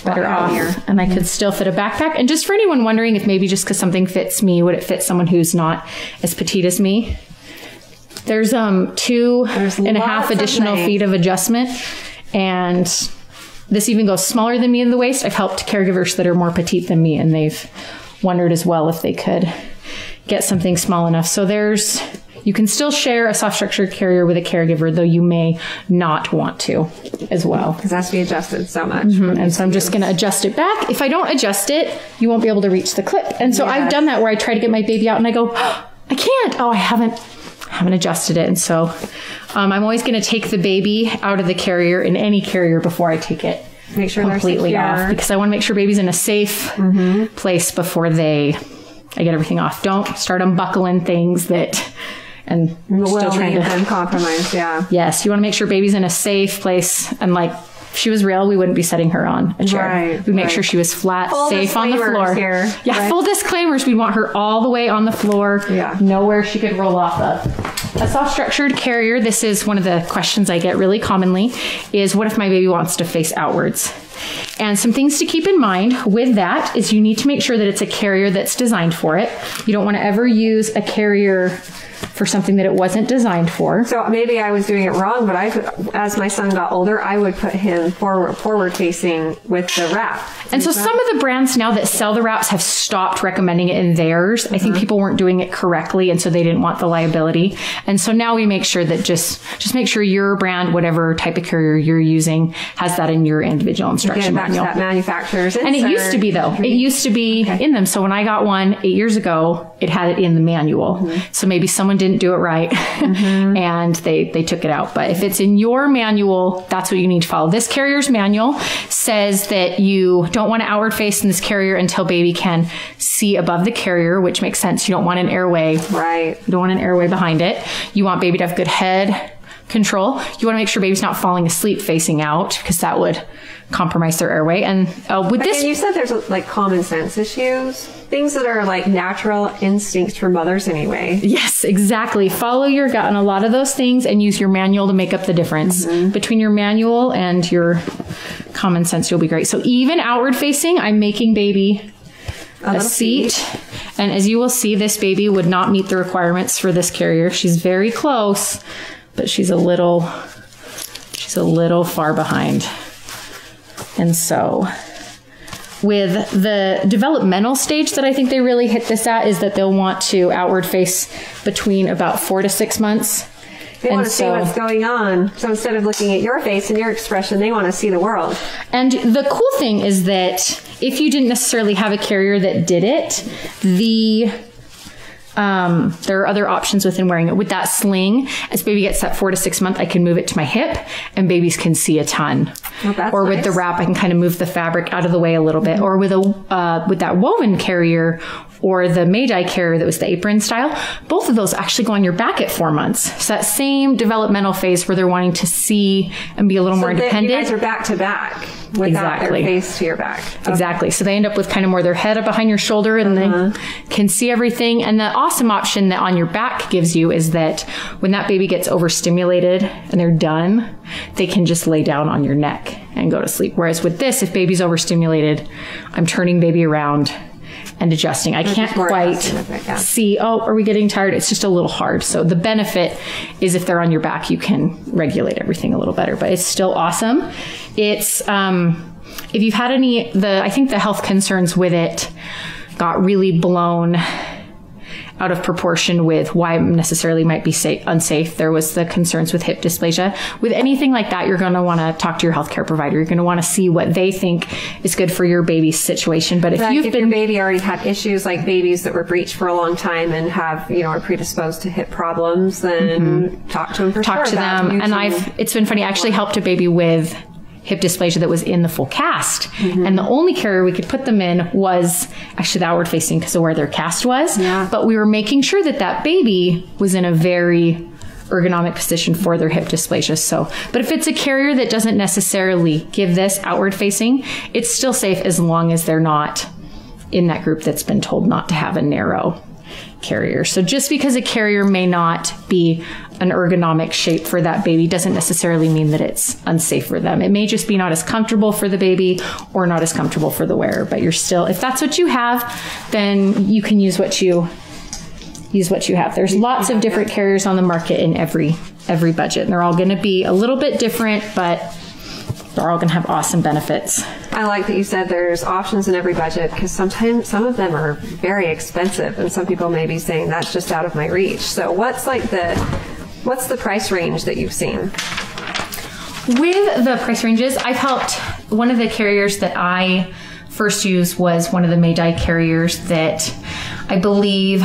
Speaker 2: better off. And I could still fit a backpack. And just for anyone wondering if maybe just because something fits me, would it fit someone who's not as petite as me? There's 2.5 additional feet of adjustment. And this even goes smaller than me in the waist. I've helped caregivers that are more petite than me, and they've wondered as well if they could get something small enough. So you can still share a soft structured carrier with a caregiver, though you may not want to as well.
Speaker 1: Because it has to be adjusted so much.
Speaker 2: And so I'm just going to adjust it back. If I don't adjust it, you won't be able to reach the clip. And so I've done that where I try to get my baby out and I go, oh, I can't. Oh, I haven't adjusted it. And so I'm always going to take the baby out of the carrier in any carrier before I take it
Speaker 1: make sure
Speaker 2: completely off, because I want to make sure baby's in a safe place before I get everything off. Don't start unbuckling things and still trying to
Speaker 1: compromise.
Speaker 2: Yes, you want to make sure baby's in a safe place, and like if she was real, we wouldn't be setting her on a chair. We'd make sure she was flat, safe on the floor. Full disclaimers. We'd want her all the way on the floor. Nowhere she could roll off of. A soft structured carrier, this is one of the questions I get really commonly, is what if my baby wants to face outwards? And some things to keep in mind with that is you need to make sure that it's a carrier that's designed for it. You don't want to ever use a carrier for something that it wasn't designed for.
Speaker 1: So maybe I was doing it wrong, but as my son got older, I would put him forward facing with the wrap.
Speaker 2: And so some of the brands now that sell the wraps have stopped recommending it in theirs. I think people weren't doing it correctly, and so they didn't want the liability. And so now we make sure that just make sure your brand, whatever type of carrier you're using, has that in your individual instruction manual.
Speaker 1: That manufacturer's insert.
Speaker 2: And it used to be though. It used to be in them. So when I got one 8 years ago, it had it in the manual. So maybe someone didn't do it right and they took it out. But if it's in your manual, that's what you need to follow. This carrier's manual says that you don't want to outward face in this carrier until baby can see above the carrier, which makes sense. You don't want an airway.
Speaker 1: Right.
Speaker 2: You don't want an airway behind it. You want baby to have good head control. You want to make sure baby's not falling asleep facing out, because that would compromise their airway. And this,
Speaker 1: you said there's like common sense issues, things that are like natural instincts for mothers anyway.
Speaker 2: Yes, exactly. Follow your gut on a lot of those things and use your manual to make up the difference between your manual and your common sense. You'll be great. So even outward facing, I'm making baby a seat. And as you will see, this baby would not meet the requirements for this carrier. She's very close, but she's a little far behind. And so with the developmental stage that I think they really hit this at is that they'll want to outward face between about 4 to 6 months.
Speaker 1: They want to see what's going on. So instead of looking at your face and your expression, they want to see the world.
Speaker 2: And the cool thing is that if you didn't necessarily have a carrier that did it, there are other options within wearing it. With that sling, as baby gets that 4 to 6 month, I can move it to my hip and babies can see a ton. Or with the wrap, I can kind of move the fabric out of the way a little bit. Or with that woven carrier or the Mei Tai carrier that was the apron style, both of those actually go on your back at 4 months. So that same developmental phase where they're wanting to see and be a little more independent.
Speaker 1: You guys are back to back without their face to your back. Okay.
Speaker 2: Exactly. So they end up with kind of more their head up behind your shoulder and they can see everything. And the awesome option that on your back gives you is that when that baby gets overstimulated and they're done, they can just lay down on your neck and go to sleep. Whereas with this, if baby's overstimulated, I'm turning baby around and adjusting. I can't quite see, oh, are we getting tired? It's just a little hard. So the benefit is if they're on your back, you can regulate everything a little better, but it's still awesome. It's, if you've had I think the health concerns with it got really blown out of proportion with why it necessarily might be unsafe. There was the concerns with hip dysplasia. With anything like that, you're going to want to talk to your healthcare provider. You're going to want to see what they think is good for your baby's situation. But if your
Speaker 1: baby already had issues like babies that were breech for a long time and have, are predisposed to hip problems, then talk to them
Speaker 2: Talk to them. And it's been funny. I actually helped a baby with hip dysplasia that was in the full cast. And the only carrier we could put them in was actually the outward facing because of where their cast was. Yeah. But we were making sure that that baby was in a very ergonomic position for their hip dysplasia. So, but if it's a carrier that doesn't necessarily give this outward facing, it's still safe as long as they're not in that group that's been told not to have a narrow carrier. So just because a carrier may not be an ergonomic shape for that baby doesn't necessarily mean that it's unsafe for them. It may just be not as comfortable for the baby or not as comfortable for the wearer, but you're still, if that's what you have, then you can use what you have. There's lots of different carriers on the market in every budget, and they're all going to be a little bit different, but they're all going to have awesome benefits.
Speaker 1: I like that you said there's options in every budget because sometimes some of them are very expensive and some people may be saying that's just out of my reach. So what's the price range that you've seen?
Speaker 2: With the price ranges, I've helped. One of the carriers that I first used was one of the Mei Tai carriers that I believe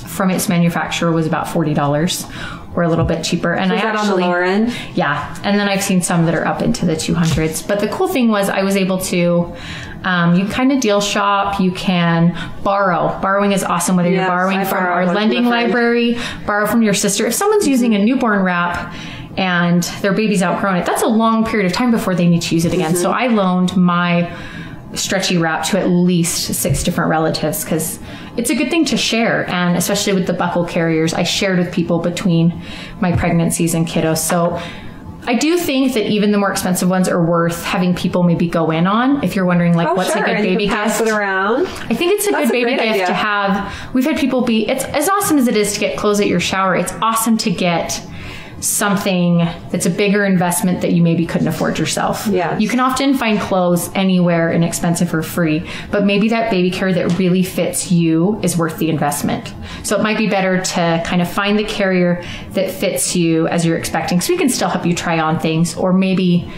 Speaker 2: from its manufacturer was about $40 or a little bit cheaper. And
Speaker 1: I actually, on the lower end?
Speaker 2: Yeah. And then I've seen some that are up into the 200s. But the cool thing was I was able to, you kind of deal shop, you can borrow. Borrowing is awesome, whether you're borrowing from our lending library, borrow from your sister. If someone's using a newborn wrap and their baby's outgrown it, that's a long period of time before they need to use it again. So I loaned my stretchy wrap to at least 6 different relatives because it's a good thing to share. And especially with the buckle carriers, I shared with people between my pregnancies and kiddos. So I do think that even the more expensive ones are worth having people maybe go in on. If you're wondering what's a good baby gift.
Speaker 1: Pass it around.
Speaker 2: I think it's a good baby gift to have. We've had people it's as awesome as it is to get clothes at your shower. It's awesome to get something that's a bigger investment that you maybe couldn't afford yourself. Yeah. You can often find clothes anywhere inexpensive or free, but maybe that baby carrier that really fits you is worth the investment. So it might be better to kind of find the carrier that fits you as you're expecting. So we can still help you try on things, or maybe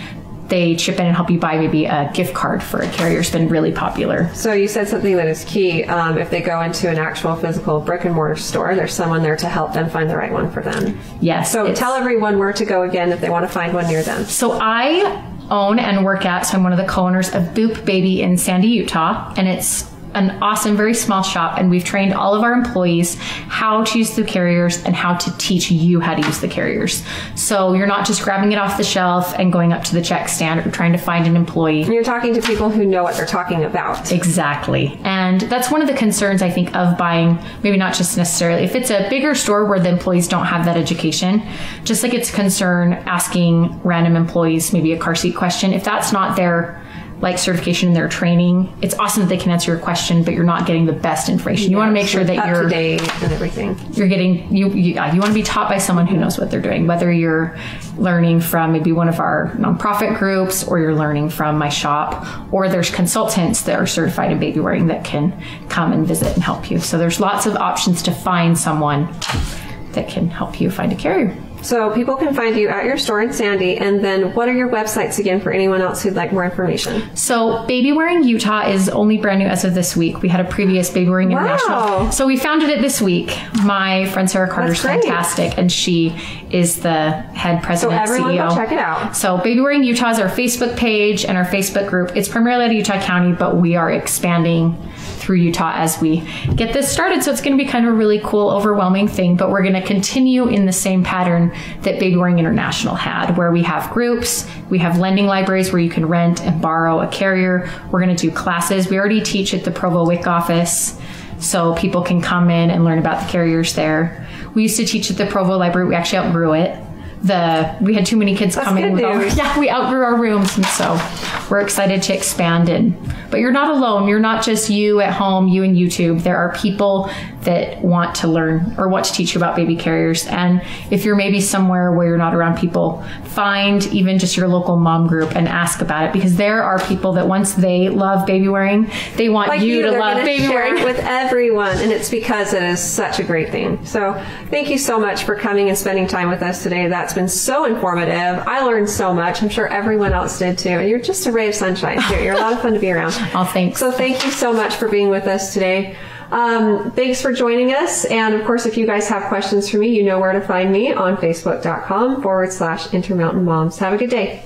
Speaker 2: they chip in and help you buy maybe a gift card for a carrier. It's been really popular.
Speaker 1: So you said something that is key. If they go into an actual physical brick and mortar store, there's someone there to help them find the right one for them.
Speaker 2: Yes.
Speaker 1: So tell everyone where to go again if they want to find one near them.
Speaker 2: So I own and work at, so I'm one of the co-owners of Boop Baby in Sandy, Utah, and it's an awesome, very small shop, and we've trained all of our employees how to use the carriers and how to teach you how to use the carriers. So you're not just grabbing it off the shelf and going up to the check stand or trying to find an employee.
Speaker 1: You're talking to people who know what they're talking about.
Speaker 2: Exactly. And that's one of the concerns, I think, of buying, maybe not just necessarily, if it's a bigger store where the employees don't have that education, just like it's a concern asking random employees maybe a car seat question. If that's not their certification in their training, it's awesome that they can answer your question, but you're not getting the best information. You want to make sure that you're
Speaker 1: up to date and everything.
Speaker 2: You're getting you want to be taught by someone who knows what they're doing, whether you're learning from maybe one of our nonprofit groups or you're learning from my shop, or there's consultants that are certified in baby wearing that can come and visit and help you. So there's lots of options to find someone that can help you find a carrier.
Speaker 1: So people can find you at your store in Sandy. And then what are your websites again for anyone else who'd like more information?
Speaker 2: So Babywearing Utah is only brand new as of this week. We had a previous Babywearing International. So we founded it this week. My friend Sarah Carter's fantastic, and she is the head president,
Speaker 1: so everyone
Speaker 2: CEO.
Speaker 1: Go check it out.
Speaker 2: So Babywearing Utah is our Facebook page and our Facebook group. It's primarily out of Utah County, but we are expanding through Utah as we get this started. So it's going to be kind of a really cool, overwhelming thing, but we're going to continue in the same pattern that Babywearing International had, where we have groups, we have lending libraries where you can rent and borrow a carrier. We're going to do classes. We already teach at the Provo WIC office, so people can come in and learn about the carriers there. We used to teach at the Provo library. We actually outgrew it. We had too many kids coming. We outgrew our rooms, and so we're excited to expand. But you're not alone. You're not just you at home, you and YouTube. There are people that want to learn or want to teach you about baby carriers. And if you're maybe somewhere where you're not around people, find even just your local mom group and ask about it, because there are people that once they love baby wearing, they want like you to love baby wearing
Speaker 1: with everyone. And it's because it is such a great thing. So thank you so much for coming and spending time with us today. That's been so informative. I learned so much. I'm sure everyone else did too. And you're just a ray of sunshine too. You're a lot of fun to be around.
Speaker 2: Oh, thanks.
Speaker 1: So thank you so much for being with us today. Thanks for joining us. And of course, if you guys have questions for me, you know where to find me on facebook.com/Intermountain Moms. Have a good day.